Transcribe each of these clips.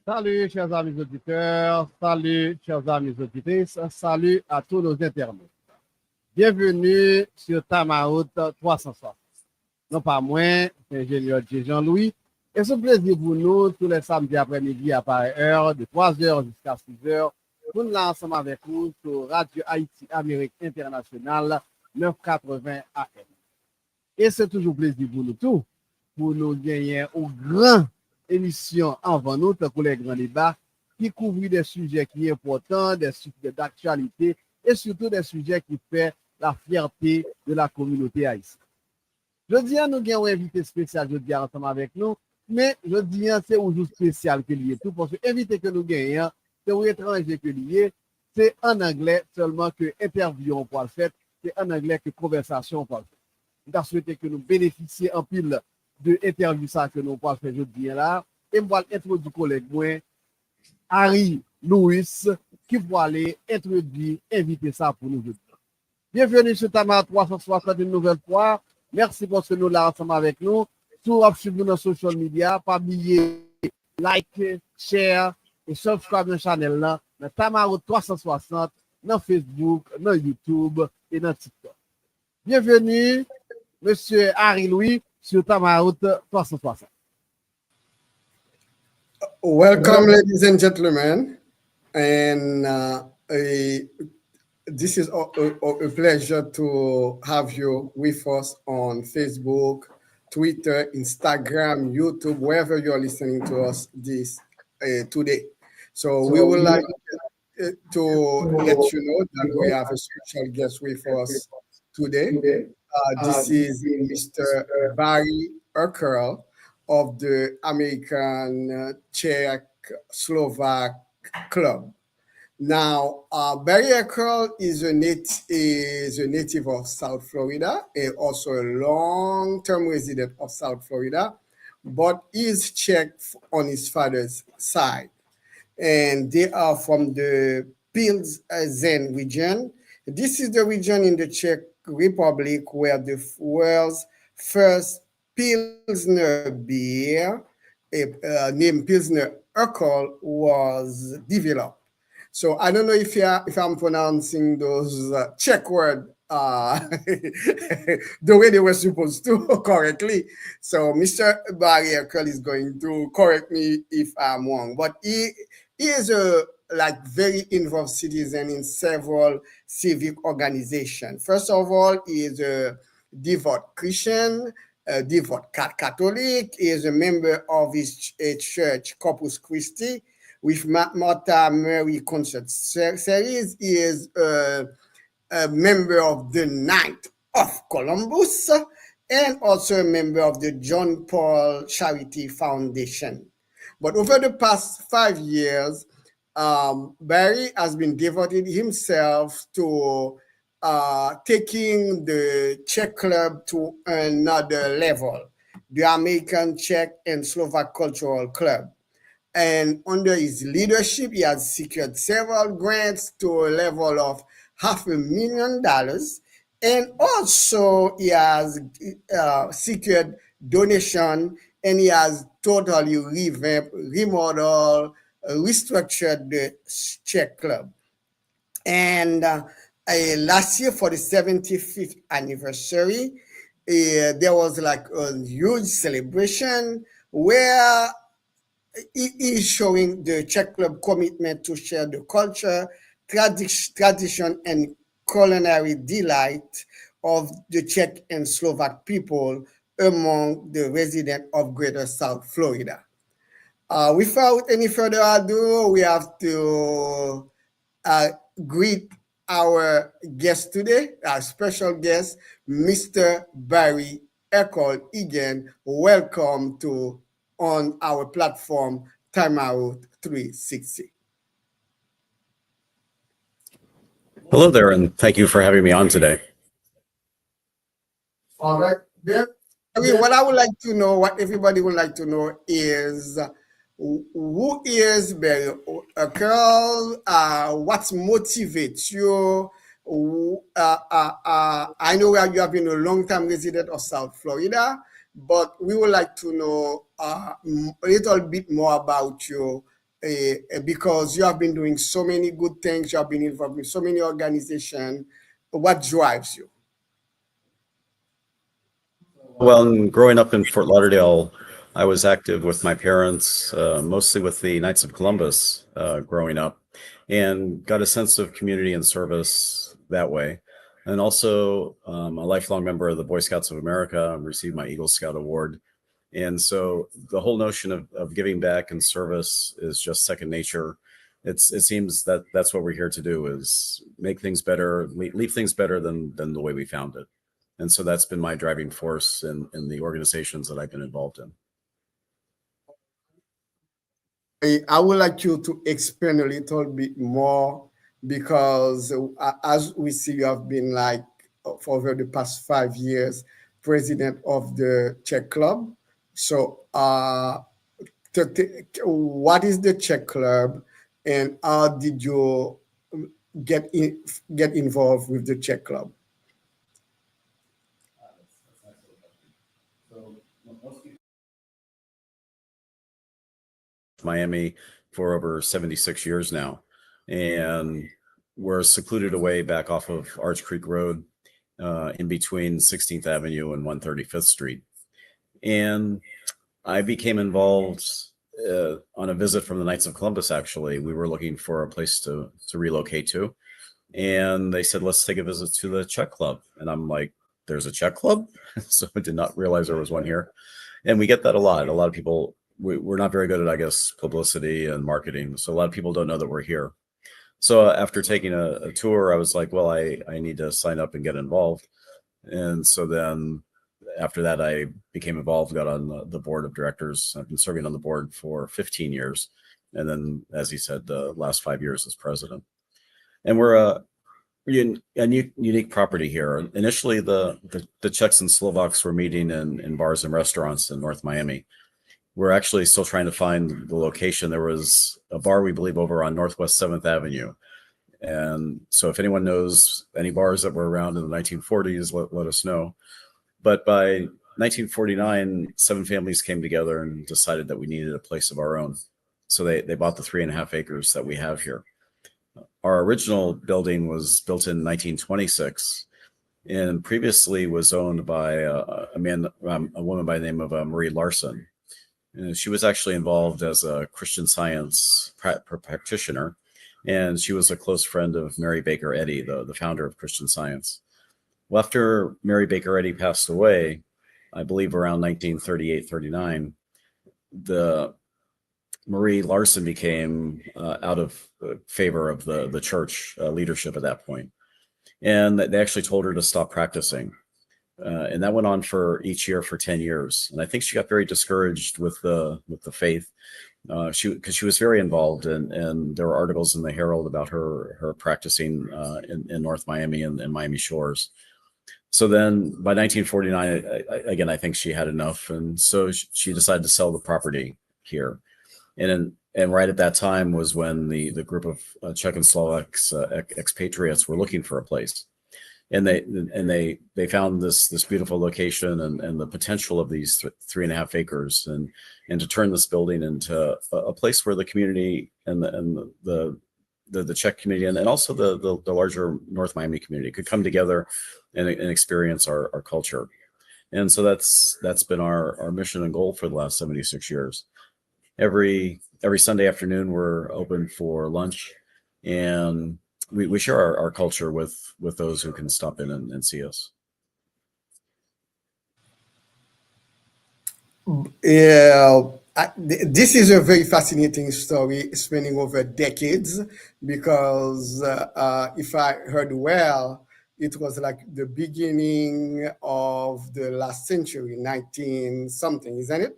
Salut, chers amis auditeurs, salut, chers amis auditrices, salut à tous nos internautes. Bienvenue sur Tamaout 360. Non pas moins, ingénieur Jean-Louis. Et c'est un plaisir pour nous, tous les samedis après-midi à pareille heure, de 3h jusqu'à 6h, pour nous là ensemble avec vous sur Radio Haïti Amérique Internationale 980 AM. Et c'est toujours plaisir pour nous tous, pour nous gagner une grande émission avant nous, pour les grands débats, qui couvrent des sujets qui sont importants, des sujets d'actualité, et surtout des sujets qui font la fierté de la communauté haïtienne. Je dis à nous avons un invité spécial, je dis ensemble avec nous, mais je dis c'est un jour spécial que lié tout, parce que l'invité que nous gagnons, c'est un étranger que lié, c'est en anglais seulement que interview on peut le faire, c'est en anglais que conversation on peut le faire. Nous avons souhaité que nous bénéficions en pile de interview ça que nous pouvons faire aujourd'hui là, et moi introduire collègue moi, Harry Louis, qui va aller introduire, inviter ça pour nous aujourd'hui. Bienvenue sur Tama 360 une nouvelle fois. Merci pour ce nous là ensemble avec nous. Tout suivre nos social media, pas oublier like, share et subscribe notre channel là, dans Tama 360, dans Facebook, dans YouTube et dans TikTok. Bienvenue, Monsieur Harry Louis, sur Tama 360. Welcome, ladies and gentlemen, and this is a pleasure to have you with us on Facebook, Twitter, Instagram, YouTube, wherever you're listening to us today. So we would like to let you know that we have a special guest with us today. This is Mr. Barry Urkel of the American Czech-Slovak Club. Now, Barry Urkel is a native of South Florida and also a long-term resident of South Florida, but is Czech on his father's side. And they are from the Pilsen region. This is the region in the Czech Republic where the world's first Pilsner beer, named Pilsner Urquell, was developed. So I don't know if I'm pronouncing those Czech words the way they were supposed to correctly. So Mr. Barry Urquell is going to correct me if I'm wrong. But he is a very involved citizen in several civic organizations. First of all, he is a devout Christian, a devout Catholic. He is a member of his church, Corpus Christi, with Martha Mary Concert Series. He is a member of the Knight of Columbus and also a member of the John Paul Charity Foundation. But over the past 5 years, Barry has been devoted himself to taking the Czech club to another level, the American Czech and Slovak Cultural Club. And under his leadership, he has secured several grants to a level of $500,000. And also he has secured donation, and he has totally revamped, remodeled, restructured the Czech club. And last year, for the 75th anniversary, there was like a huge celebration where he is showing the Czech club commitment to share the culture, tradition, and culinary delight of the Czech and Slovak people among the residents of Greater South Florida. Without any further ado, we have to greet our guest today, our special guest, Mr. Barry Urquell. Again, welcome on our platform, Timeout 360. Hello there, and thank you for having me on today. All right. What I would like to know, what everybody would like to know is who is Barry Urquell? What motivates you? I know you have been a long-time resident of South Florida, but we would like to know a little bit more about you because you have been doing so many good things, you have been involved in so many organizations. What drives you? Well, growing up in Fort Lauderdale, I was active with my parents, mostly with the Knights of Columbus growing up, and got a sense of community and service that way. And also a lifelong member of the Boy Scouts of America, received my Eagle Scout Award. And so the whole notion of giving back and service is just second nature. It seems that that's what we're here to do, is make things better, leave things better than the way we found it. And so that's been my driving force in the organizations that I've been involved in. I would like you to explain a little bit more, because as we see, you have been like for over the past 5 years, president of the Czech Club. So what is the Czech Club, and how did you get involved with the Czech Club? Miami for over 76 years now, and we're secluded away back off of Arch Creek Road, in between 16th Avenue and 135th Street. And I became involved on a visit from the Knights of Columbus. Actually, we were looking for a place to relocate to, and they said, let's take a visit to the Czech Club. And I'm like, there's a Czech Club? So I did not realize there was one here. And we get that a lot. A lot of people, we're not very good at, I guess, publicity and marketing. So a lot of people don't know that we're here. So after taking a tour, I was like, well, I need to sign up and get involved. And so then after that, I became involved, got on the board of directors. I've been serving on the board for 15 years. And then, as he said, the last 5 years as president. And we're a unique property here. Initially, the Czechs and Slovaks were meeting in bars and restaurants in North Miami. We're actually still trying to find the location. There was a bar, we believe, over on Northwest 7th Avenue. And so if anyone knows any bars that were around in the 1940s, let us know. But by 1949, 7 families came together and decided that we needed a place of our own. So they bought the 3.5 acres that we have here. Our original building was built in 1926 and previously was owned by a woman by the name of Marie Larson. And she was actually involved as a Christian Science practitioner, and she was a close friend of Mary Baker Eddy, the founder of Christian Science. Well, after Mary Baker Eddy passed away, I believe around 1938-39, the Marie Larson became out of favor of the church leadership at that point. And they actually told her to stop practicing. And that went on for each year for 10 years. And I think she got very discouraged with the faith, because she was very involved, and there were articles in the Herald about her practicing in North Miami and Miami Shores. So then by 1949, I think she had enough. And so she decided to sell the property here. And right at that time was when the group of Czech and Slovaks expatriates were looking for a place. And they found this beautiful location and the potential of these 3.5 acres, and to turn this building into a place where the community and the Czech community and also the larger North Miami community could come together and experience our culture. And so that's been our mission and goal for the last 76 years. Every Sunday afternoon we're open for lunch, and we share our culture with those who can stop in and see us. Yeah, this is a very fascinating story, spanning over decades, because if I heard well, it was like the beginning of the last century, 19 something, isn't it?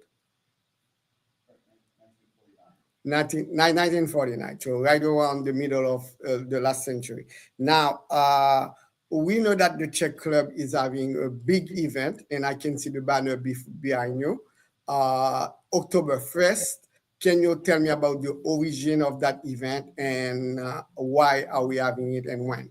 1949, so right around the middle of the last century. Now, we know that the Czech Club is having a big event, and I can see the banner behind you, October 1st. Can you tell me about the origin of that event, and why are we having it, and when?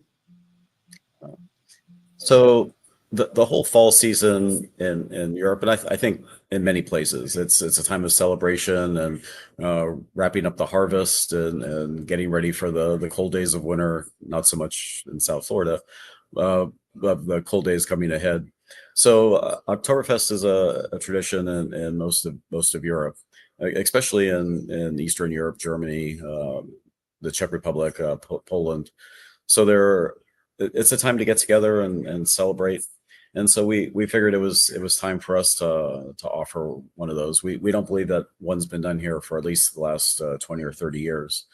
So the whole fall season in Europe, and I think in many places. It's a time of celebration and wrapping up the harvest and getting ready for the cold days of winter. Not so much in South Florida, but the cold days coming ahead. So Oktoberfest is a tradition in most of Europe, especially in Eastern Europe, Germany, the Czech Republic, Poland. So it's a time to get together and celebrate. And so we figured it was time for us to offer one of those. We don't believe that one's been done here for at least the last 20 or 30 years.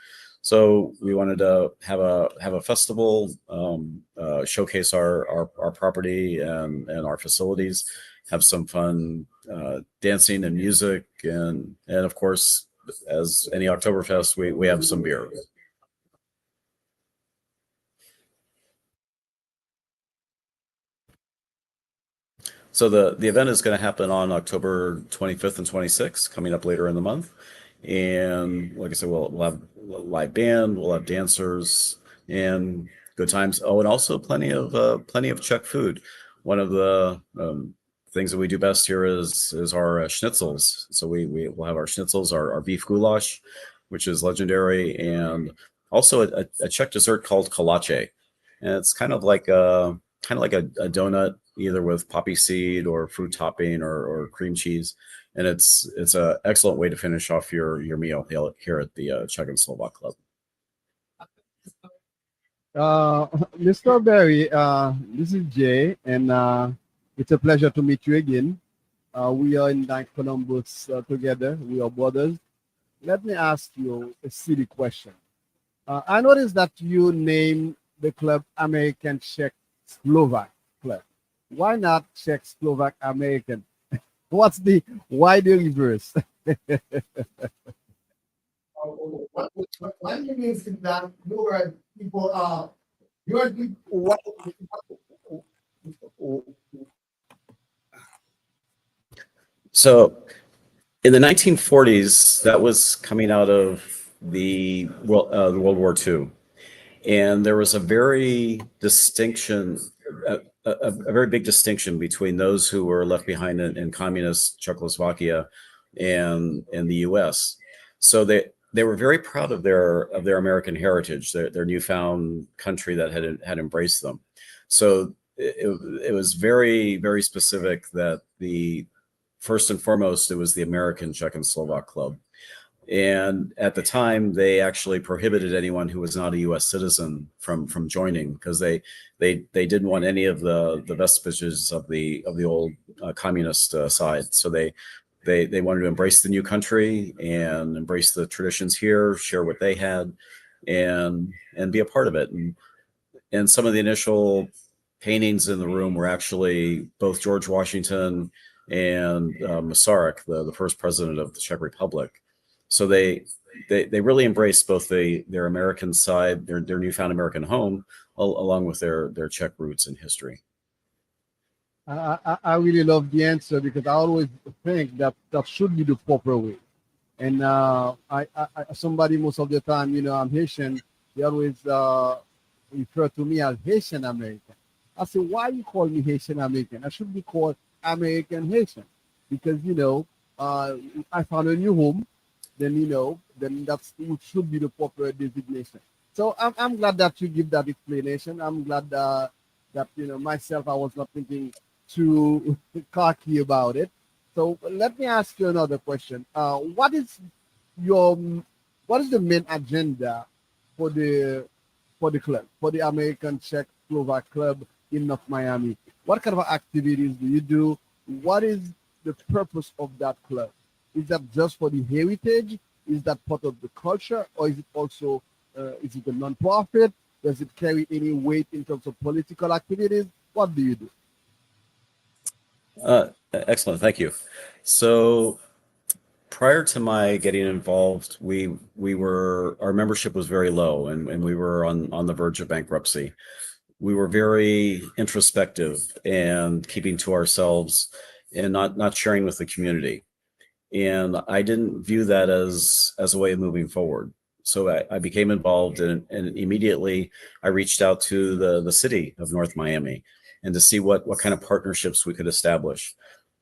So we wanted to have a festival, showcase our property and our facilities, have some fun dancing and music, and of course, as any Oktoberfest, we have some beer. So the event is going to happen on October 25th and 26th, coming up later in the month. And like I said, we'll have a live band, we'll have dancers, and good times. Oh, and also plenty of Czech food. One of the things that we do best here is our schnitzels. So we'll have our schnitzels, our beef goulash, which is legendary, and also a Czech dessert called kolache. And it's kind of like a donut, either with poppy seed or fruit topping or cream cheese. And it's an excellent way to finish off your meal here at the Czech-Slovak Club. Mr. Berry, this is Jay, and it's a pleasure to meet you again. We are in Columbus together. We are brothers. Let me ask you a silly question. I noticed that you named the club American Czech-Slovak Club. Why not Czech-Slovak American? Why the reverse? What do you mean that your people are So in the 1940s, that was coming out of the World War II, and there was a very very big distinction between those who were left behind in communist Czechoslovakia and the U.S. So they were very proud of their American heritage, their newfound country that had embraced them. So it was very, very specific that first and foremost, it was the American Czech-Slovak Club. And at the time, they actually prohibited anyone who was not a U.S. citizen from joining, because they didn't want any of the vestiges of the old communist side. So they wanted to embrace the new country and embrace the traditions here, share what they had, and be a part of it. And some of the initial paintings in the room were actually both George Washington and Masaryk, the first president of the Czech Republic. So they really embraced both their American side, their newfound American home, along with their Czech roots and history. I really love the answer, because I always think that should be the proper way. And somebody, most of the time, I'm Haitian, they always refer to me as Haitian American. I say, why you call me Haitian American? I should be called American Haitian, because I found a new home. Then it should be the proper designation. So I'm glad that you give that explanation. I'm glad that myself, I was not thinking too cocky about it. So let me ask you another question. What is the main agenda for the club, for the American Czech-Slovak Club in North Miami? What kind of activities do you do? What is the purpose of that club? Is that just for the heritage? Is that part of the culture? Or is it also, is it a non-profit? Does it carry any weight in terms of political activities? What do you do? Excellent, thank you. So prior to my getting involved, our membership was very low, and we were on the verge of bankruptcy. We were very introspective and keeping to ourselves and not sharing with the community. And I didn't view that as a way of moving forward. So I became involved, and immediately I reached out to the city of North Miami and to see what kind of partnerships we could establish.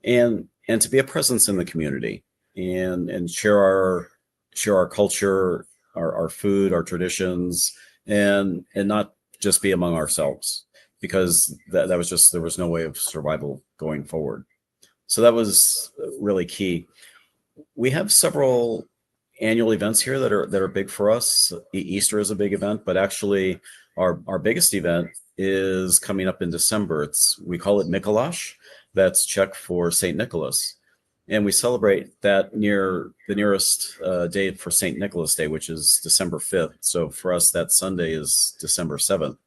and to be a presence in the community and share our culture, our food, our traditions, and not just be among ourselves, because that was just, there was no way of survival going forward. So that was really key. We have several annual events here that are big for us. Easter is a big event, but actually our biggest event is coming up in December. We call it Mikuláš. That's Czech for Saint Nicholas. And we celebrate that near the nearest day for St. Nicholas Day, which is December 5th. So for us, that Sunday is December 7th.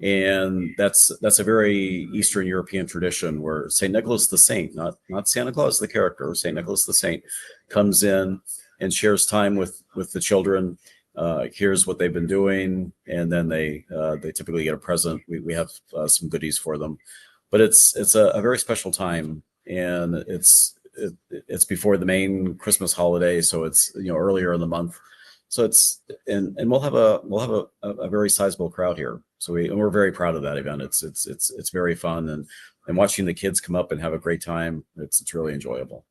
And that's a very Eastern European tradition where St. Nicholas the saint, not Santa Claus the character, St. Nicholas the saint, comes in and shares time with the children, hears what they've been doing, and then they typically get a present. We have some goodies for them. But it's a very special time, and it's before the main Christmas holiday, so it's earlier in the month. So and we'll have a very sizable crowd here. So we're very proud of that event. It's very fun, and watching the kids come up and have a great time, it's really enjoyable.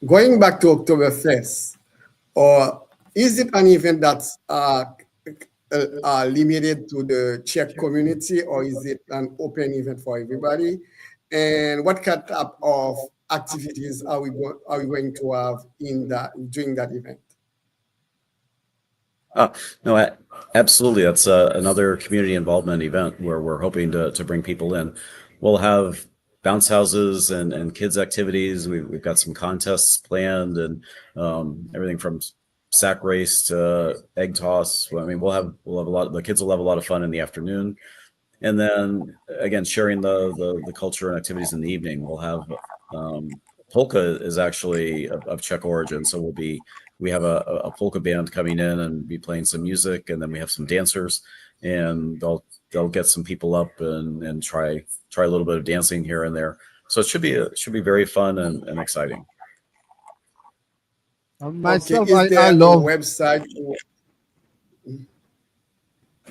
Going back to Oktoberfest, or is it an event that's limited to the Czech community, or is it an open event for everybody? And what kind of activities are we going to have during that event? No, absolutely. That's another community involvement event where we're hoping to bring people in. We'll have bounce houses and kids activities. We've got some contests planned, and everything from sack race to egg toss. I mean, we'll have a lot. The kids will have a lot of fun in the afternoon, and then again, sharing the culture and activities in the evening. We'll have polka is actually of Czech origin, so we have a polka band coming in and be playing some music, and then we have some dancers, and they'll get some people up and try a little bit of dancing here and there. So it should be very fun and exciting. Myself, okay, is there I love a website?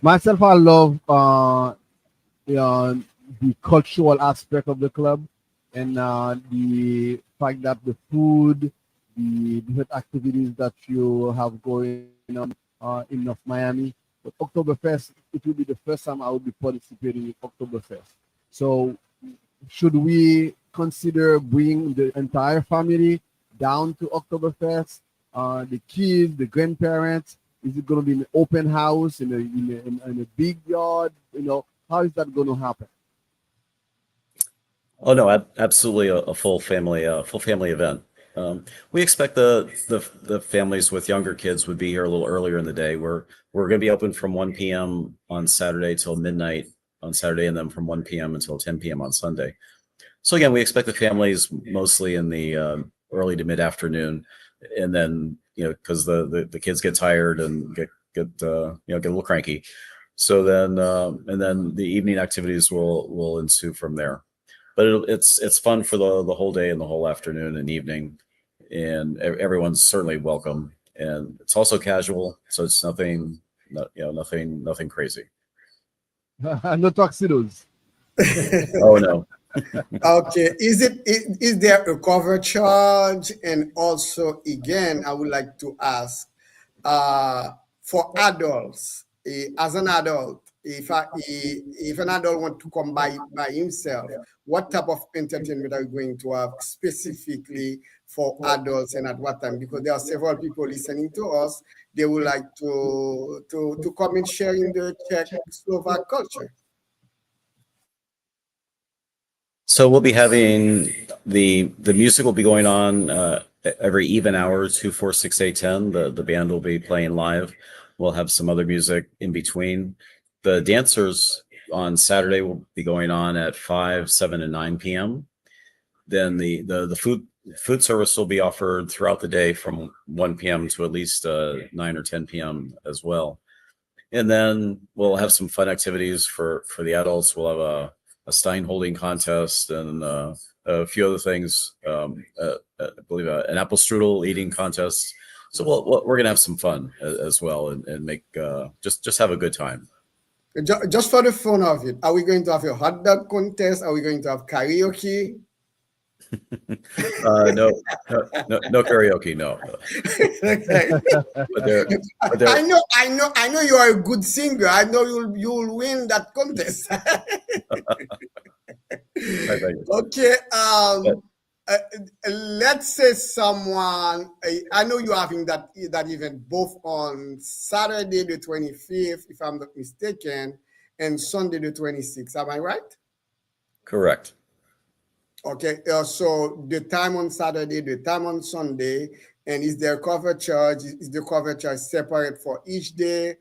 myself. I love the cultural aspect of the club, and the fact that the food, the different activities that you have going on in North Miami. But Oktoberfest, it will be the first time I will be participating in Oktoberfest. So should we consider bringing the entire family down to Oktoberfest? The kids, the grandparents? Is it going to be an open house in a big yard? How is that going to happen? Oh no, absolutely a full family event. We expect the families with younger kids would be here a little earlier in the day. We're going to be open from 1 p.m. on Saturday till midnight on Saturday, and then from 1 p.m. until 10 p.m. on Sunday. So again, we expect the families mostly in the early to mid afternoon, and then because the kids get tired and get a little cranky. So then and then the evening activities will ensue from there. But it's fun for the whole day and the whole afternoon and evening, and everyone's certainly welcome. And it's also casual, so it's nothing crazy. No tuxedos. Oh no. Okay, is there a cover charge? And also, again, I would like to ask, for adults, as an adult, if an adult want to come by himself, what type of entertainment are you going to have specifically for adults, and at what time? Because there are several people listening to us. They would like to come and share in the Czech-Slovak culture. So we'll be having the music will be going on every even hour, 2, 4, 6, 8, 10. The band will be playing live. We'll have some other music in between. The dancers on Saturday will be going on at 5, 7, and 9 p.m. Then the food service will be offered throughout the day from 1 p.m. to at least 9 or 10 p.m. as well. And then we'll have some fun activities for the adults. We'll have a Stein holding contest and a few other things. I believe an apple strudel eating contest. So we're gonna have some fun as well, and make just have a good time. Just for the fun of it, are we going to have a hot dog contest? Are we going to have karaoke? No, no karaoke, no. Okay. But there, I know you are a good singer. I know you'll win that contest. Okay. Uh, let's say someone. I know you're having that event both on Saturday the 25th, if I'm not mistaken, and Sunday the 26th. Am I right? Correct. Okay. So the time on Saturday, the time on Sunday, and is there cover charge? Is the cover charge separate for each day?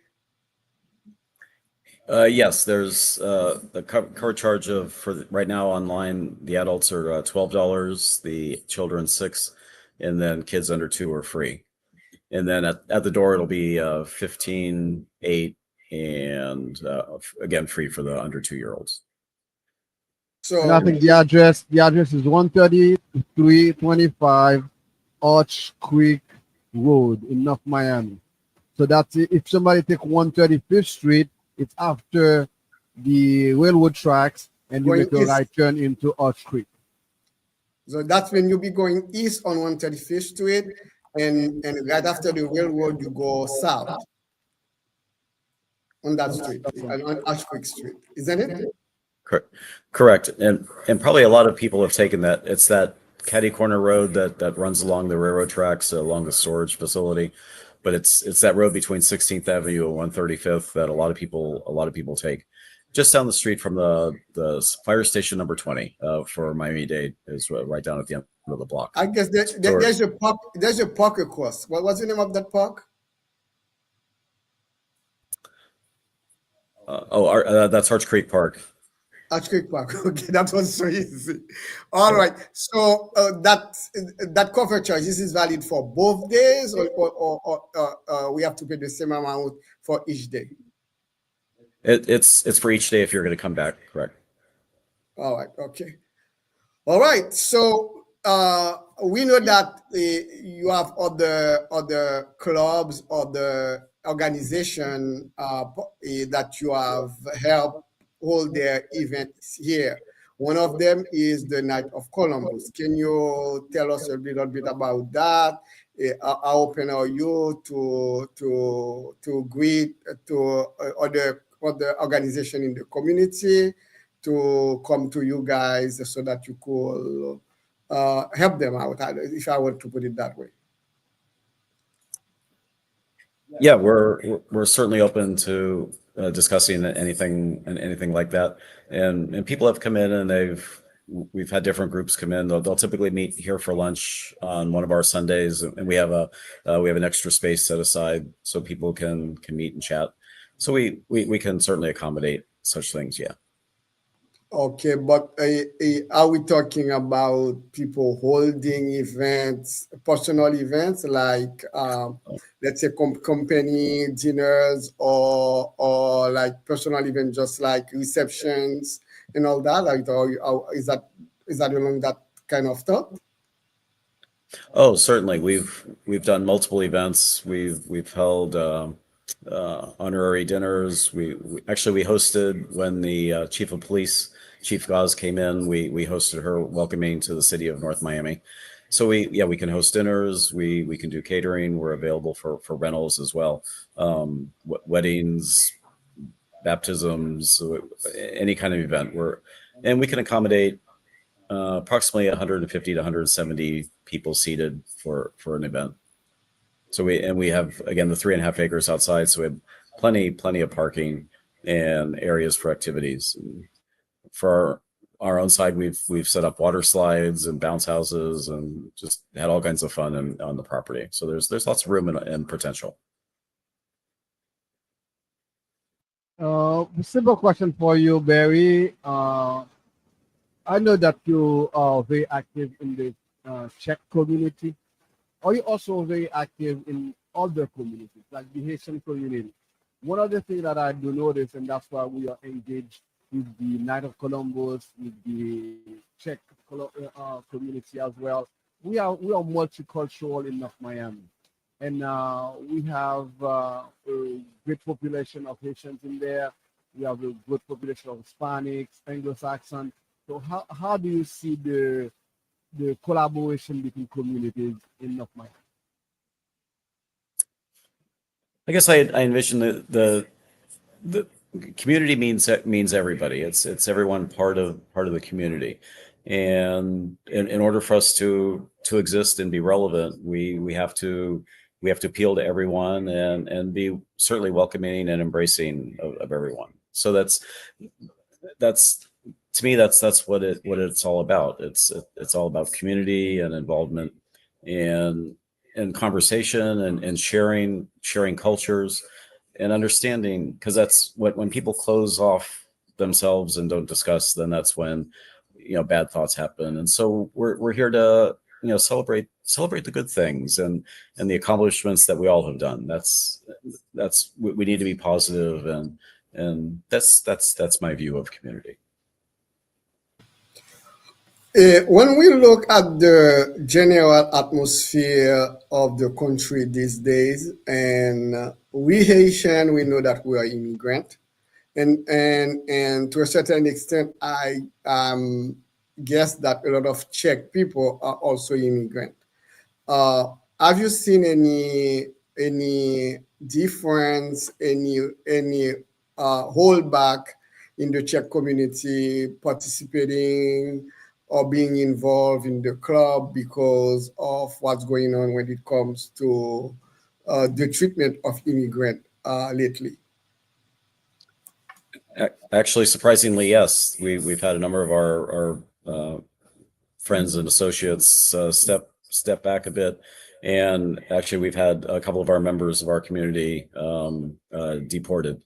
Yes, there's the cover charge right now online. The adults are $12, the children $6, and then kids under 2 are free. And then at the door it'll be 15, 8, and again free for the under 2-year-olds. So And I think the address is 13325 Arch Creek Road in North Miami. So that's it. If somebody take 135th Street, it's after the railroad tracks, and you Going make a east. right turn into Arch Creek. So that's when you'll be going east on 135th Street, and right after the railroad, you go south on that street, on Ash Creek Street, isn't it? Correct. And probably a lot of people have taken that. It's that catty corner road that runs along the railroad tracks, along the storage facility. But it's that road between 16th Avenue and 135th that a lot of people take. Just down the street from the fire station number 20 for Miami-Dade is right down at the end of the block. I guess there's a park. There's a park across. What's the name of that park? That's Arch Creek Park. Ash Creek Park. Okay, that was so easy. All right. So that cover charge, this is valid for both days, or we have to pay the same amount for each day? It's for each day if you're going to come back. Correct. All right. Okay. All right. So we know that you have other clubs or the organization that you have helped hold their events here. One of them is the Night of Columbus. Can you tell us a little bit about that? How open are you to greet to other organization in the community to come to you guys so that you could help them out, if I want to put it that way? Yeah, we're certainly open to discussing anything like that, and people have come in and we've had different groups come in. They'll typically meet here for lunch on one of our Sundays, and we have an extra space set aside so people can meet and chat. So we can certainly accommodate such things. Yeah. Okay, but are we talking about people holding events, personal events, like let's say company dinners, or like personal events, just like receptions and all that? Like, is that along that kind of thought? Oh, certainly. We've done multiple events. We've held honorary dinners. We hosted when the chief of police, Chief Gauze, came in. We hosted her welcoming to the city of North Miami. So we can host dinners. We can do catering. We're available for rentals as well. Weddings, baptisms, any kind of event. And we can accommodate approximately 150 to 170 people seated for an event. So we have, again, the 3.5 acres outside, so we have plenty of parking and areas for activities. For our own side, we've set up water slides and bounce houses and just had all kinds of fun on the property. So there's lots of room and potential. Simple question for you, Barry. I know that you are very active in the Czech community. Are you also very active in other communities, like the Haitian community? One of the things that I do notice, and that's why we are engaged with the Night of Columbus, with the Czech community as well. We are multicultural in North Miami. and we have a great population of Haitians in there. We have a good population of Hispanics, Anglo-Saxon. So how do you see the collaboration between communities in North Miami? I guess I envision the community means everybody. It's everyone part of the community, and in order for us to exist and be relevant, we have to appeal to everyone and be certainly welcoming and embracing of everyone. So that's to me that's what it's all about. It's all about community and involvement and conversation and sharing cultures and understanding, because that's when people close off themselves and don't discuss, then that's when bad thoughts happen. And so we're here to celebrate the good things and the accomplishments that we all have done. That's we need to be positive, and that's my view of community. When we look at the general atmosphere of the country these days, and we Haitian, we know that we are immigrant, and to a certain extent, I guess that a lot of Czech people are also immigrant. Have you seen any difference, any holdback in the Czech community participating or being involved in the club because of what's going on when it comes to the treatment of immigrant lately? Actually, surprisingly, yes. We've had a number of our friends and associates step back a bit, and actually we've had a couple of our members of our community deported.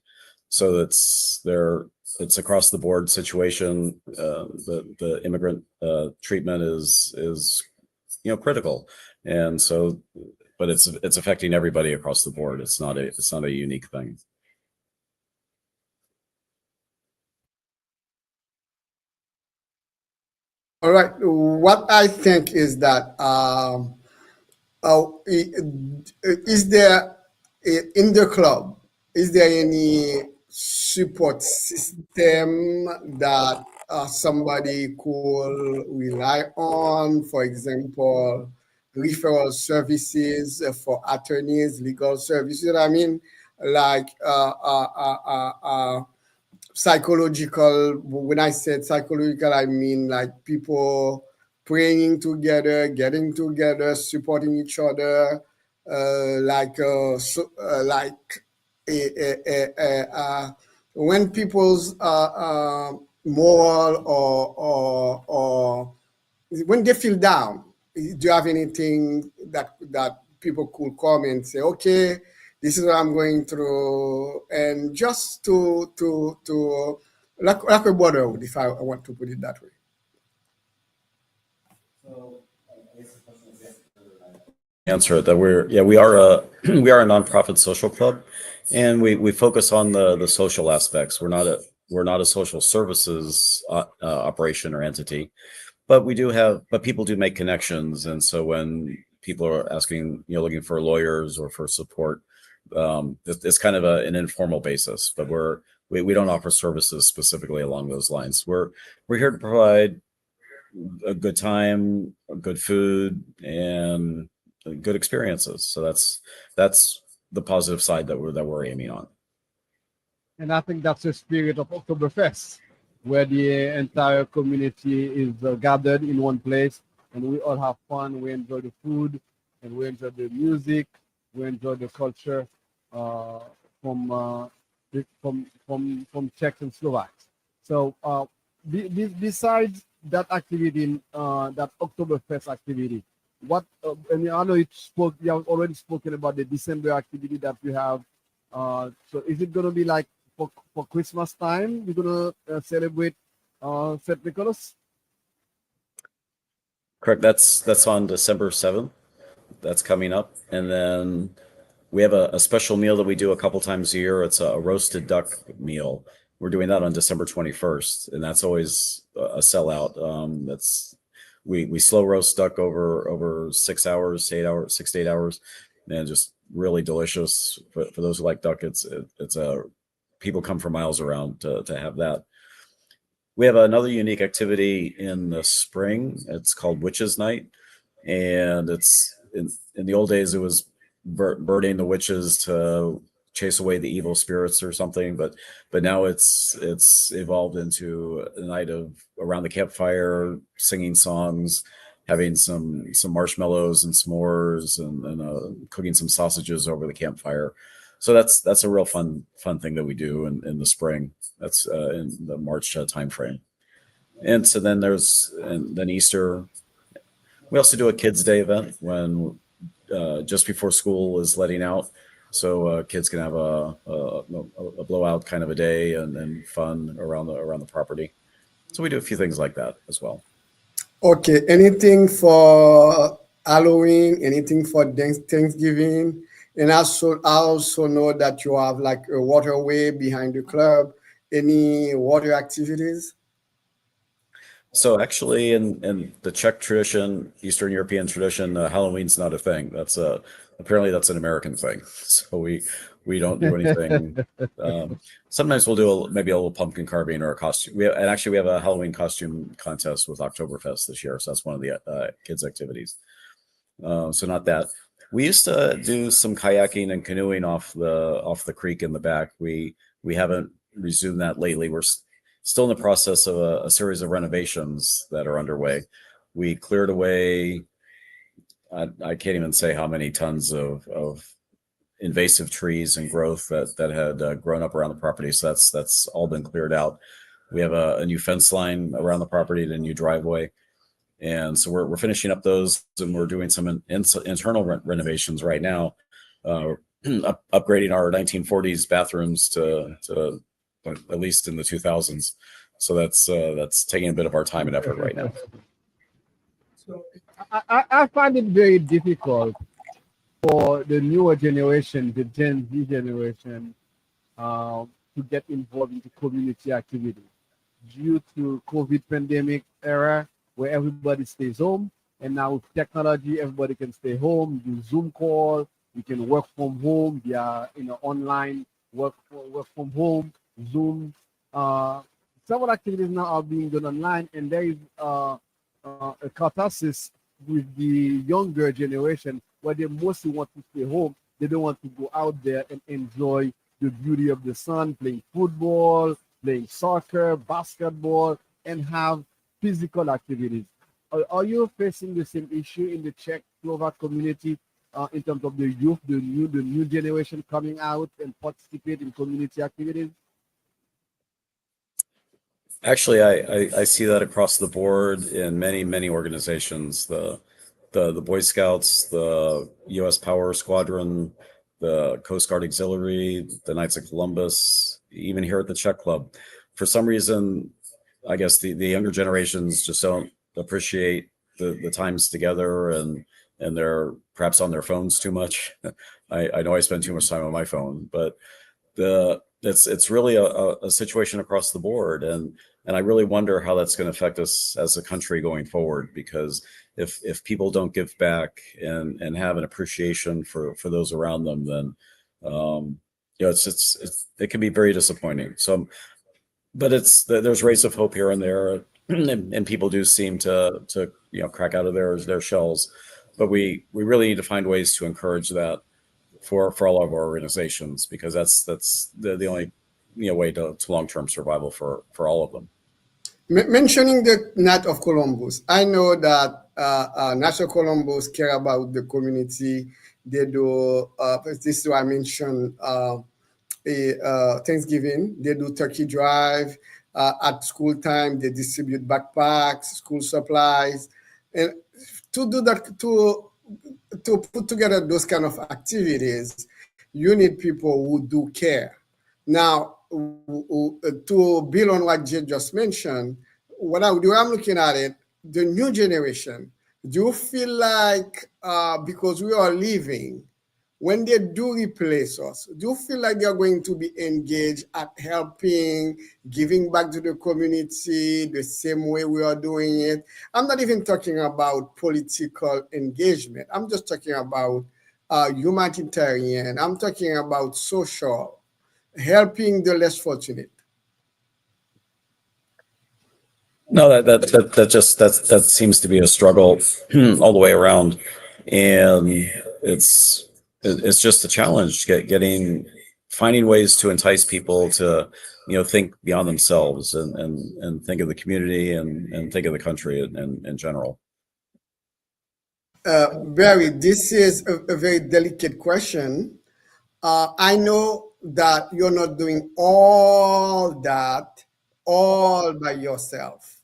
So it's across the board situation. The immigrant treatment is critical, and so, but it's affecting everybody across the board. It's not a unique thing. All right. What I think is that is there in the club, is there any support system that somebody could rely on? For example, referral services for attorneys, legal services. I mean, like psychological. When I said psychological, I mean like people praying together, getting together, supporting each other, like when people's moral or when they feel down. Do you have anything that people could come and say, okay, this is what I'm going through, and just to like a brotherhood, if I want to put it that way. Answer it that we are a nonprofit social club, and we focus on the social aspects. We're not a social services operation or entity, but people do make connections, and so when people are asking, looking for lawyers or for support, it's kind of an informal basis, but we don't offer services specifically along those lines. We're here to provide a good time, good food, and good experiences. So that's the positive side that we're aiming on. And I think that's the spirit of Oktoberfest, where the entire community is gathered in one place, and we all have fun. We enjoy the food, and we enjoy the music. We enjoy the culture from Czechs and Slovaks. So besides that activity, that Oktoberfest activity, what and I know you have already spoken about the December activity that we have. So is it going to be like for Christmas time? We're going to celebrate St. Nicholas? Correct. That's on December 7th. That's coming up, and then we have a special meal that we do a couple times a year. It's a roasted duck meal. We're doing that on December 21st, and that's always a sellout. We slow roast duck over 6 to 8 hours, and just really delicious. For those who like duck, it's a people come from miles around to have that. We have another unique activity in the spring. It's called Witches Night, and it's in the old days it was burning the witches to chase away the evil spirits or something, but now it's evolved into a night of around the campfire, singing songs, having some marshmallows and s'mores, and cooking some sausages over the campfire. So that's a real fun thing that we do in the spring. That's in the March time frame. And so then then Easter. We also do a Kids Day event when just before school is letting out, so kids can have a blowout kind of a day and fun around the property. So we do a few things like that as well. Okay, anything for Halloween, anything for Thanksgiving, and I also know that you have like a waterway behind the club. Any water activities? So actually, in the Czech tradition, Eastern European tradition, Halloween's not a thing. Apparently that's an American thing. So we don't do anything. Sometimes we'll do maybe a little pumpkin carving or a costume. And actually we have a Halloween costume contest with Oktoberfest this year. So that's one of the kids' activities. So not that. We used to do some kayaking and canoeing off the creek in the back. We haven't resumed that lately. We're still in the process of a series of renovations that are underway. We cleared away, I can't even say how many tons of invasive trees and growth that had grown up around the property. So that's all been cleared out. We have a new fence line around the property and a new driveway. And so we're finishing up those, and we're doing some internal renovations right now, upgrading our 1940s bathrooms to at least in the 2000s. So that's taking a bit of our time and effort right now. So I find it very difficult for the newer generation, the Gen Z generation, to get involved in the community activity due to COVID pandemic era, where everybody stays home, and now with technology, everybody can stay home, do Zoom call, you can work from home via online work from home, Zoom. Several activities now are being done online, and there is a catharsis with the younger generation where they mostly want to stay home. They don't want to go out there and enjoy the beauty of the sun, playing football, playing soccer, basketball, and have physical activities. Are you facing the same issue in the Czech-Slovak community in terms of the youth, the new generation coming out and participate in community activities? Actually, I see that across the board in many organizations. The Boy Scouts, the U.S. Power Squadron, the Coast Guard Auxiliary, the Knights of Columbus, even here at the Czech Club. For some reason, I guess the younger generations just don't appreciate the times together, and they're perhaps on their phones too much. I know I spend too much time on my phone, but it's really a situation across the board, and I really wonder how that's going to affect us as a country going forward, because if people don't give back and have an appreciation for those around them, then it can be very disappointing. So, but there's rays of hope here and there, and people do seem to crack out of their shells, but we really need to find ways to encourage that for all of our organizations, because that's the only way to long-term survival for all of them. Mentioning the Knight of Columbus, I know that Knights of Columbus care about the community. They do. This is why I mentioned Thanksgiving. They do turkey drive at school time. They distribute backpacks, school supplies, and to do that, to put together those kind of activities, you need people who do care. Now, to build on what Jay just mentioned, I'm looking at it, the new generation, do you feel like because we are leaving, when they do replace us, do you feel like they're going to be engaged at helping, giving back to the community the same way we are doing it? I'm not even talking about political engagement. I'm just talking about humanitarian. I'm talking about social, helping the less fortunate. No, that seems to be a struggle all the way around, and it's just a challenge finding ways to entice people to think beyond themselves and think of the community and think of the country in general. Barry, this is a very delicate question. I know that you're not doing all that all by yourself.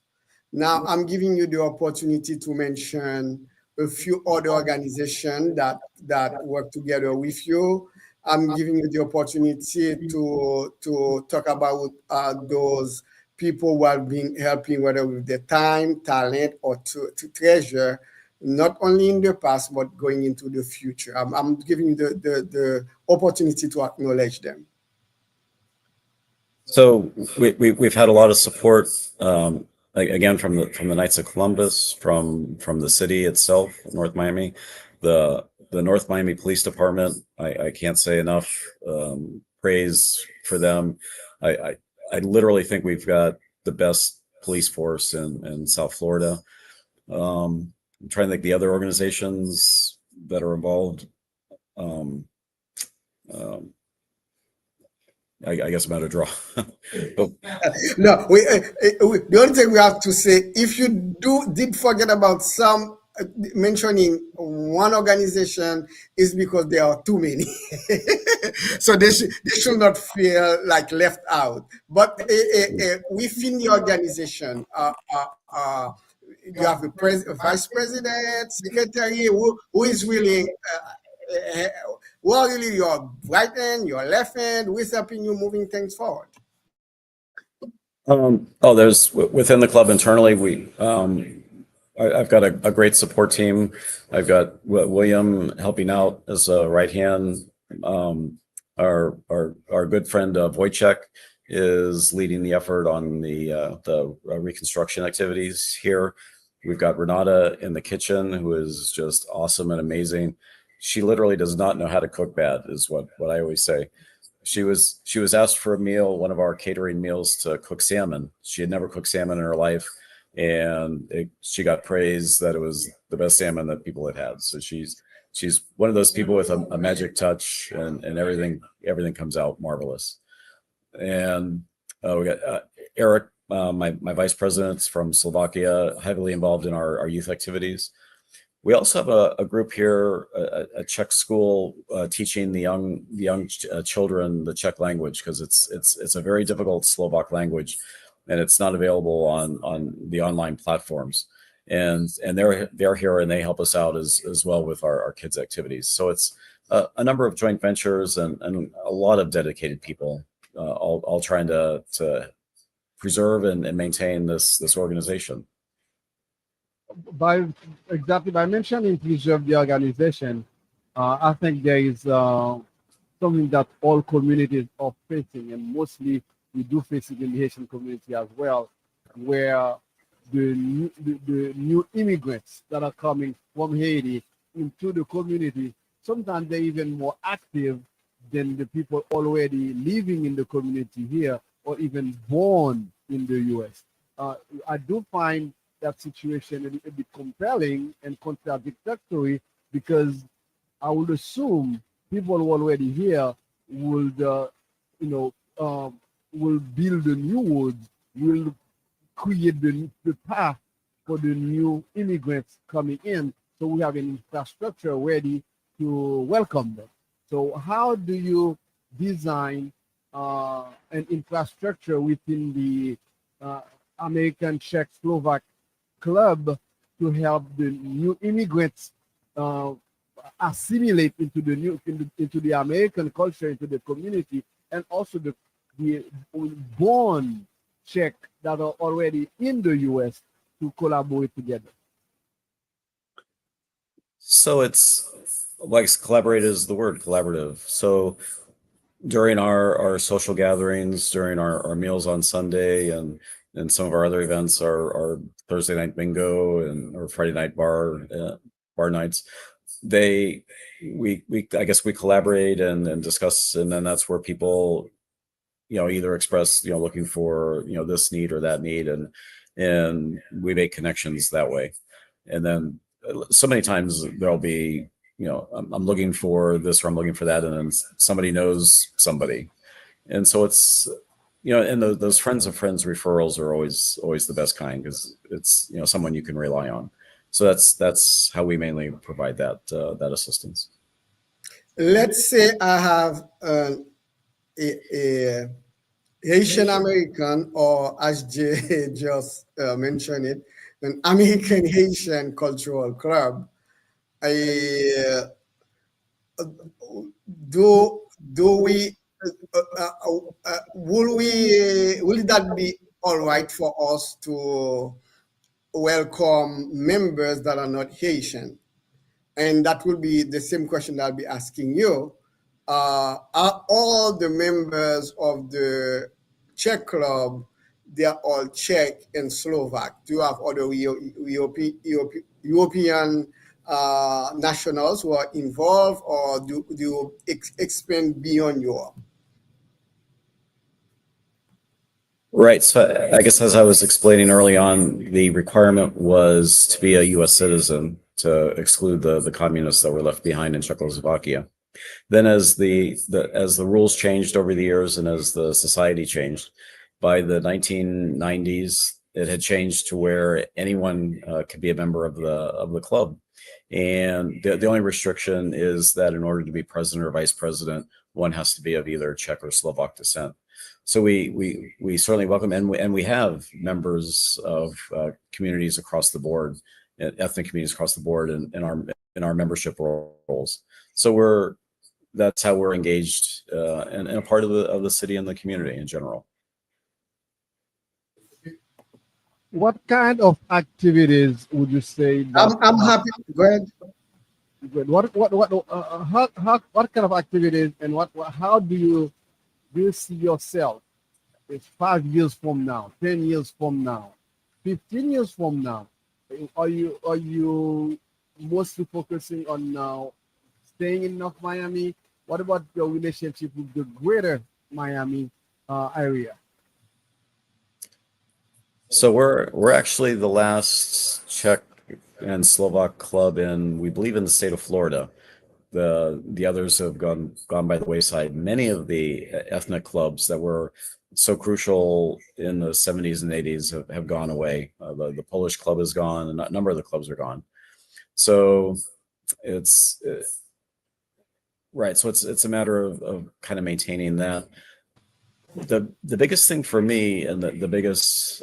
Now, I'm giving you the opportunity to mention a few other organizations that work together with you. I'm giving you the opportunity to talk about those people who have been helping, whether with their time, talent, or to treasure, not only in the past, but going into the future. I'm giving you the opportunity to acknowledge them. So we've had a lot of support, again, from the Knights of Columbus, from the city itself, North Miami, the North Miami Police Department. I can't say enough praise for them. I literally think we've got the best police force in South Florida. I'm trying to think the other organizations that are involved. I guess I'm at a draw. No, the only thing we have to say, if you did forget about some mentioning one organization, is because there are too many. So they should not feel like left out. But within the organization, you have a vice president, secretary who is willing. Who are really your right hand, your left hand, who is helping you moving things forward? There's within the club internally, I've got a great support team. I've got William helping out as a right hand. Our good friend Wojciech is leading the effort on the reconstruction activities here. We've got Renata in the kitchen, who is just awesome and amazing. She literally does not know how to cook bad, is what I always say. She was asked for a meal, one of our catering meals, to cook salmon. She had never cooked salmon in her life, and she got praise that it was the best salmon that people had had. So she's one of those people with a magic touch, and everything comes out marvelous. And we got Eric, my vice president from Slovakia, heavily involved in our youth activities. We also have a group here, a Czech school, teaching the young children the Czech language, because it's a very difficult Slovak language, and it's not available on the online platforms. And they're here, and they help us out as well with our kids' activities. So it's a number of joint ventures and a lot of dedicated people, all trying to preserve and maintain this organization. By mentioning preserve the organization, I think there is something that all communities are facing, and mostly we do face it in the Haitian community as well, where the new immigrants that are coming from Haiti into the community, sometimes they're even more active than the people already living in the community here or even born in the U.S. I do find that situation a bit compelling and contradictory, because I would assume people who are already here would, will build the new woods, will create the path for the new immigrants coming in, so we have an infrastructure ready to welcome them. So how do you design an infrastructure within the American Czech-Slovak club to help the new immigrants assimilate into the American culture, into the community, and also the born Czech that are already in the U.S. to collaborate together? So it's like collaborate is the word, collaborative. So during our social gatherings, during our meals on Sunday, and some of our other events, our Thursday night bingo and or Friday night bar nights, I guess we collaborate and discuss, and then that's where people, either express, looking for, this need or that need, and we make connections that way. And then so many times there'll be, I'm looking for this or I'm looking for that, and then somebody knows somebody. And so it's, and those friends of friends referrals are always the best kind, because it's, someone you can rely on. So that's how we mainly provide that assistance. Let's say I have a Haitian American, or as Jay just mentioned it, an American Haitian cultural club. I, do we will that be all right for us to welcome members that are not Haitian? And that will be the same question that I'll be asking you. Are all the members of the Czech club, they are all Czech and Slovak? Do you have other European nationals who are involved, or do you expand beyond Europe? Right. So I guess, as I was explaining early on, the requirement was to be a U.S. citizen to exclude the communists that were left behind in Czechoslovakia. Then, as the rules changed over the years, and as the society changed, by the 1990s, it had changed to where anyone could be a member of the club. And the only restriction is that in order to be president or vice president, one has to be of either Czech or Slovak descent. So we certainly welcome, and we have members of communities across the board, ethnic communities across the board, in our membership roles. So that's how we're engaged and a part of the city and the community in general. What kind of activities would you say that I'm happy. Go ahead. good? What kind of activities, and how do you see yourself? It's 5 years from now, 10 years from now, 15 years from now. Are you mostly focusing on now staying in North Miami? What about your relationship with the greater Miami area? So we're actually the last Czech and Slovak club we believe, in the state of Florida. The others have gone by the wayside. Many of the ethnic clubs that were so crucial in the 70s and 80s have gone away. The Polish club is gone, and a number of the clubs are gone. So it's right. So it's a matter of kind of maintaining that. The biggest thing for me, and the biggest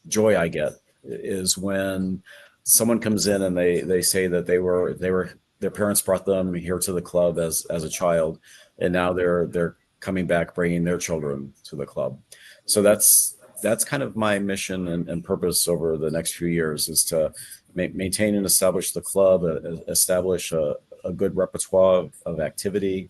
joy I get, is when someone comes in and they say that their parents brought them here to the club as a child, and now they're coming back bringing their children to the club. So that's kind of my mission and purpose over the next few years, is to maintain and establish the club, establish a good repertoire of activity,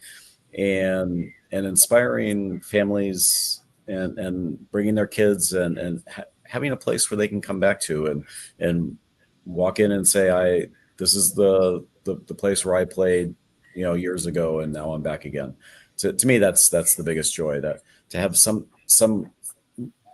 and inspiring families and bringing their kids and having a place where they can come back to and walk in and say, this is the place where I played, years ago, and now I'm back again. To me, that's the biggest joy, that to have some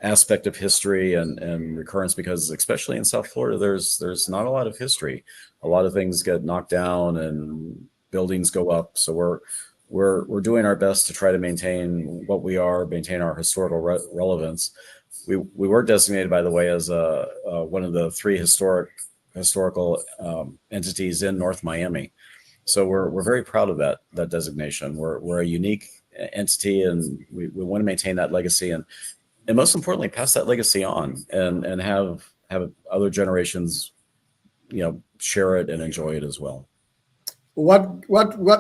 aspect of history and recurrence, because especially in South Florida, there's not a lot of history. A lot of things get knocked down and buildings go up. So we're doing our best to try to maintain what we are, maintain our historical relevance. We were designated, by the way, as one of the 3 historical entities in North Miami. So we're very proud of that designation. We're a unique entity, and we want to maintain that legacy, and most importantly, pass that legacy on and have other generations, share it and enjoy it as well. What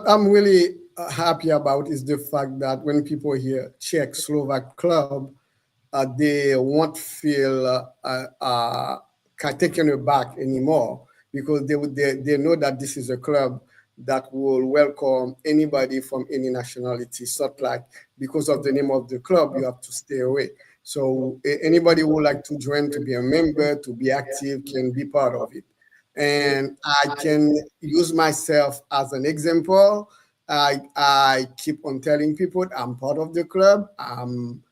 I'm really happy about is the fact that when people hear Czech-Slovak club, they won't feel taken aback anymore, because they know that this is a club that will welcome anybody from any nationality. It's not like because of the name of the club you have to stay away. So anybody who would like to join, to be a member, to be active, can be part of it. And I can use myself as an example. I keep on telling people I'm part of the club. I'm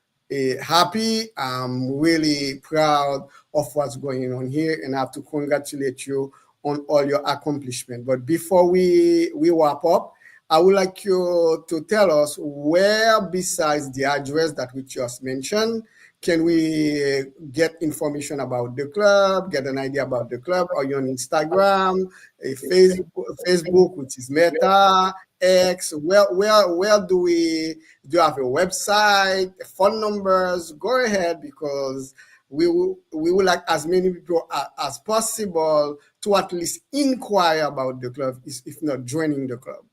happy. I'm really proud of what's going on here, and I have to congratulate you on all your accomplishment. But before we wrap up, I would like you to tell us where, besides the address that we just mentioned, can we get information about the club, get an idea about the club? Are you on Instagram, Facebook, which is Meta, X? Where do you have a website, phone numbers? Go ahead, because we would like as many people as possible to at least inquire about the club, if not joining the club.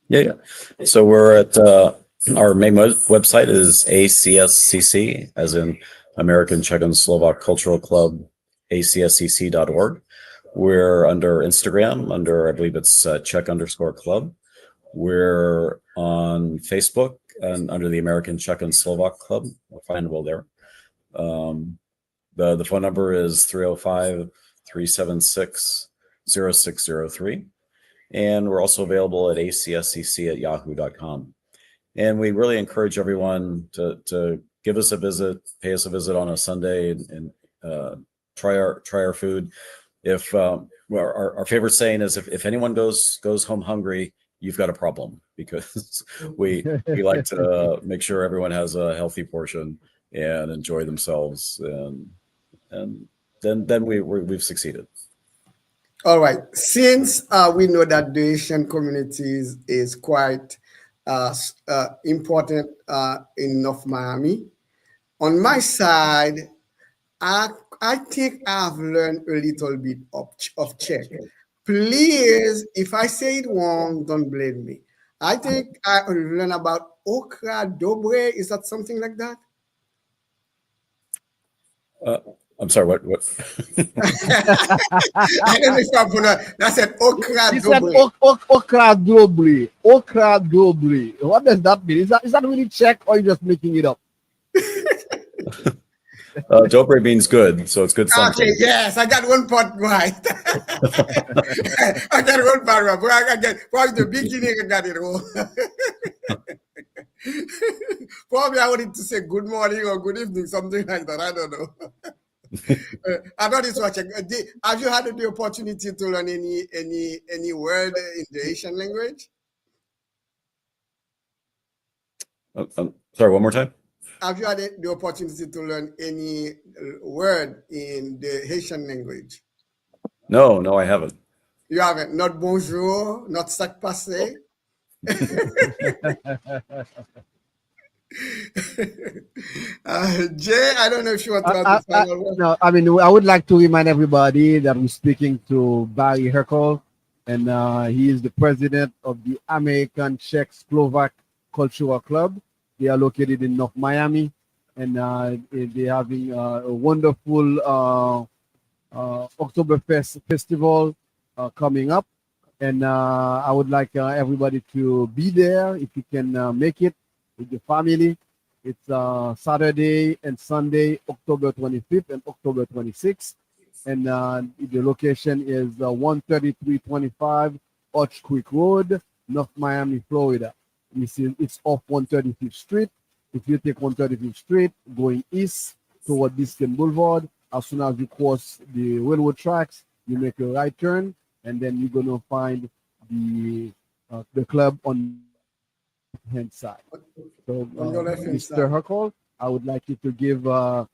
Yeah. So we're at our main website is ACSCC, as in American Czech-Slovak Cultural Club, acscc.org. We're under Instagram, I believe it's Czech_Club. We're on Facebook and under the American Czech-Slovak Club. We're findable there. The phone number is 305-376-0603. And we're also available at acscc@yahoo.com. And we really encourage everyone to give us a visit, pay us a visit on a Sunday, and try our food. If our favorite saying is, if anyone goes home hungry, you've got a problem, because we like to make sure everyone has a healthy portion and enjoy themselves, and then we've succeeded. All right. Since we know that the Asian communities is quite important in North Miami, on my side, I think I've learned a little bit of Czech. Please, if I say it wrong, don't blame me. I think I learned about okra dobre. Is that something like that? I'm sorry, what? I don't know if I pronounced. That's an okra He said dobre. okra dobre. Okra dobre. What does that mean? Is that really Czech, or are you just making it up? Dobre means good, so it's good something. Okay, yes, I got one part right. I got one part right. But I got from the beginning, I got it wrong. Probably I wanted to say good morning or good evening, something like that. I don't know. I know this was have you had the opportunity to learn any word in the Asian language? Sorry, one more time. Have you had the opportunity to learn any word in the Haitian language? No, I haven't. You haven't? Not bonjour, not sac passé? Jay, I don't know if you want to have the final word. No, I mean, I would like to remind everybody that we're speaking to Barry Hercule, and he is the president of the American Czech-Slovak Cultural Club. They are located in North Miami, and they're having a wonderful Oktoberfest festival coming up. And I would like everybody to be there if you can make it with your family. It's Saturday and Sunday, October 25th and October 26th. And the location is 13325 Arch Creek Road, North Miami, Florida. It's off 135th Street. If you take 135th Street going east toward Biscayne Boulevard, as soon as you cross the railroad tracks, you make a right turn, and then you're going to find the club on the left-hand side. So, Mr. Hercule, I would like you to give the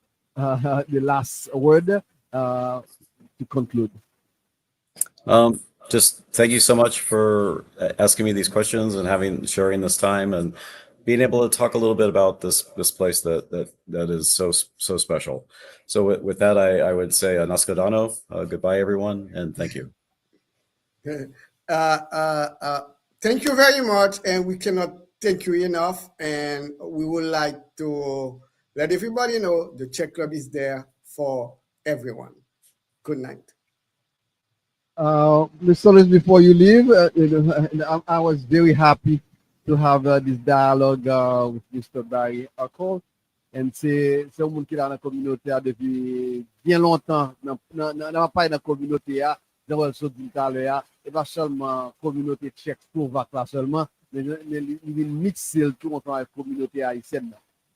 last word to conclude. Just thank you so much for asking me these questions and sharing this time and being able to talk a little bit about this place that is so special. So with that, I would say Naskadano, goodbye everyone, and thank you. Thank you very much, and we cannot thank you enough. And we would like to let everybody know the Czech Club is there for everyone. Good night. Mr. Solis, before you leave, I was very happy to have this dialogue with Mr. Barry Hercule. Et c'est un monde qui est dans la communauté depuis bien longtemps. Dans la communauté, Jean-Paul Saudi tout à l'heure, et pas seulement communauté Czech-Slovak là seulement, mais il mixer le tout avec la communauté haïtienne.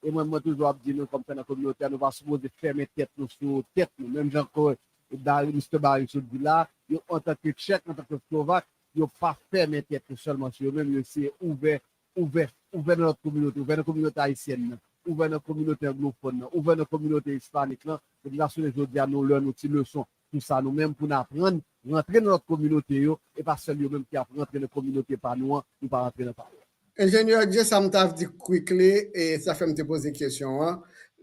Et moi, toujours dit, nous, comme ça, dans la communauté, nous ne pas supposer fermer tête nous sur tête, nous. Même Jean-Claude, Mr. Barry Saudi là, en tant que Tchèque, en tant que Slovaque, ils n'ont pas fermé tête seulement sur eux-mêmes, ils sont ouvert dans notre communauté, ouvert dans la communauté haïtienne, ouvert dans la communauté anglophone, ouvert dans la communauté hispanique. La population aujourd'hui a nous une petite leçon, tout ça nous-mêmes pour nous apprendre, rentrer dans notre communauté et pas seulement eux-mêmes qui apprennent rentrer dans la communauté par nous, nous pas rentrer dans la Ingénieur, just sometimes dit quickly, et ça fait me te poser une question.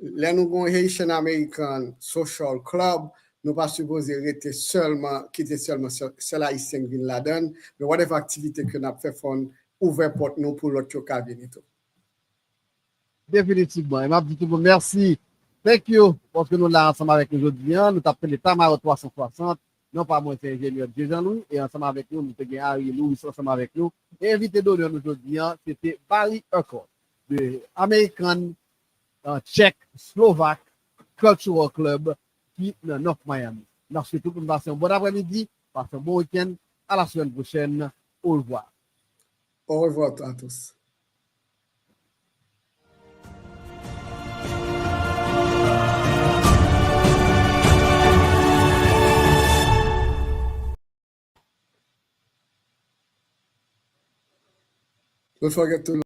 Là, nous avons Haitian American Social Club. Nous pas supposé rester seulement, quitter seulement seul haïtien qui la donne, mais whatever activité que nous avons fait, fond, ouvert pour nous pour l'autre cas venir tout. Définitivement. Et m'a dit tout le monde, merci. Thank you. Parce que nous là ensemble avec nous aujourd'hui, nous avons fait le Tamaro 360. Non pas moi, c'est ingénieur Jean-Louis. Et ensemble avec nous, nous avons Harry Louis ensemble avec nous. Et invité d'honneur aujourd'hui, c'était Barry Urquhart, de American Czech-Slovak Cultural Club qui est dans North Miami. Merci tout pour nous passer un bon après-midi, passer un bon week-end. À la semaine prochaine. Au revoir. Au revoir à tous. Don't forget to